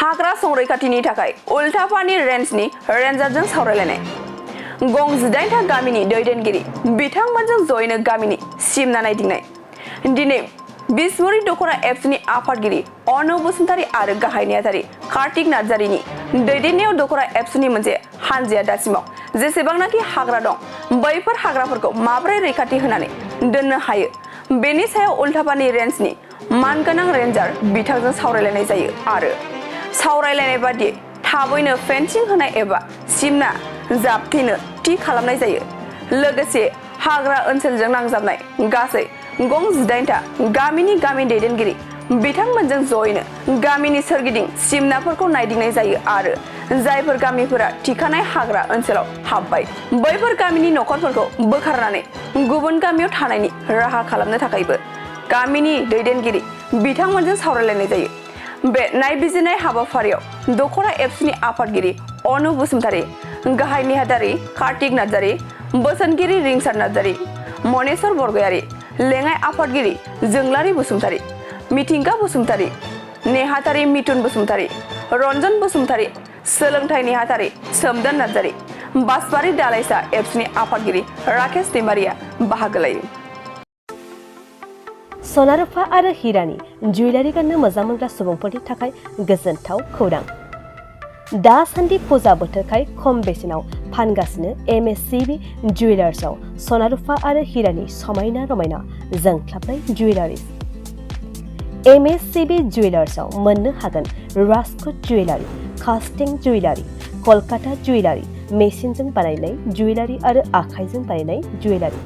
हाग्रा संरैखाथिनि थाखाय उल्थापानि रेन्जनि रेन्जारजों सावरायलायनाय गं 18था गामिनि दैदेनगिरि बिथांमोनजों जयैनो गामिनि सिमना नायदिंनाय दिनै बिसमुरि दख'रा एबसुनि आफादगिरि अर्नब बसुमतारी आरो गाहाय नेहाथारि कार्तिक नार्जारिनि दैदेननायाव दख'रा एबसुनि मोनसे हानजाया दासिमाव जेसेबांनाखि हाग्रा दं बैफोर हाग्राफोरखौ माबोरै रैखाथि होनानै दोननो हायो बेनि सायाव उल्थापानि रेन्जनि मानगोनां रेन्जार बिथांजों सावरायलायनाय जायो आरो सावरायलायनाय बादियै थाबैनो फेन्सिं होनाय एबा सिमना जाबथेनो थि खालामनाय जायो लोगोसे हाग्रा ओनसोलजों नांजाबनाय गासै गं 18था गामिनि दैदेनगिरि बिथांमोनजों जयैनो गामिनि सोरगिदिं सिमनाफोरखौ नायदिंनाय जायो आरो जायफोर गामिफोरा थिखानाय हाग्रा ओनसोलाव हाबबाय बैफोर गामिनि नखरफोरखौ बोखारनानै गुबुन गामियाव थानायनि राहा खालामनो थाखायबो गामिनि दैदेनगिरि बिथांमोनजों सावरायलायनाय जायो बे नायबिजिरनाय हाबाफारियाव दख'रा एबसुनि आफादगिरि अर्नब बसुमतारी गाहाय नेहाथारि कार्तिक नार्जारि बोसोनगिरि रिंसार नार्जारि मनेस्वर बरगयारी लेङाइ आफादगिरि जोंलारि बसुमतारी मिथिंगा बसुमतारी नेहाथारि मिथुन बसुमतारी रन्जन बसुमतारी सोलोंथाइ नेहाथारि सोमदोन नार्जारि बासबारि दालाइसा एबसुनि आफादगिरि राकेश दैमारिया बाहागो लायो सना रुफा आरो हिरानि जुवेलारि गाननो मोजां मोनग्रा सुबुंफोरनि थाखाय गोजोनथाव खौरां दासान्दि फुजा बोथोरखाय खम बेसेनाव फानगासिनो MSCB जुवेलार्सआव सना रुफा आरो हिरानि समायना रमायना जोंख्लाबनाय जुवेलारिज MSCB जुवेलार्सआव मोननो हागोन राजकोट जुवेलारि कास्टिं जुवेलारि कलकाता जुवेलारि मेसिनजों बानायनाय जुवेलारि आरो आखाइजों बानायनाय जुवेलारि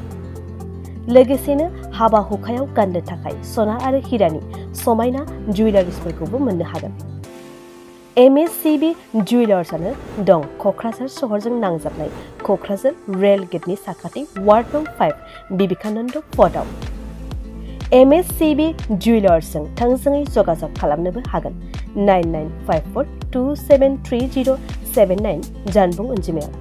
लोगोसेनो हाबा हुखायाव गाननो थाखाय सना आरो हिरानि समायना जुवेलारिसफोरखौबो मोननो हागोन MSCB जुवेलार्सआनो दं क'क्राझार सहरजों नांजाबनाय क'क्राझार रेल गेटनि साखाथि वार्ड नं 5 बिबेकानन्द पथआव MSCB जुवेलार्सजों थोंजोङै जगाजग खालामनोबो हागोन 9954273079 जानबुं अनजिमायाव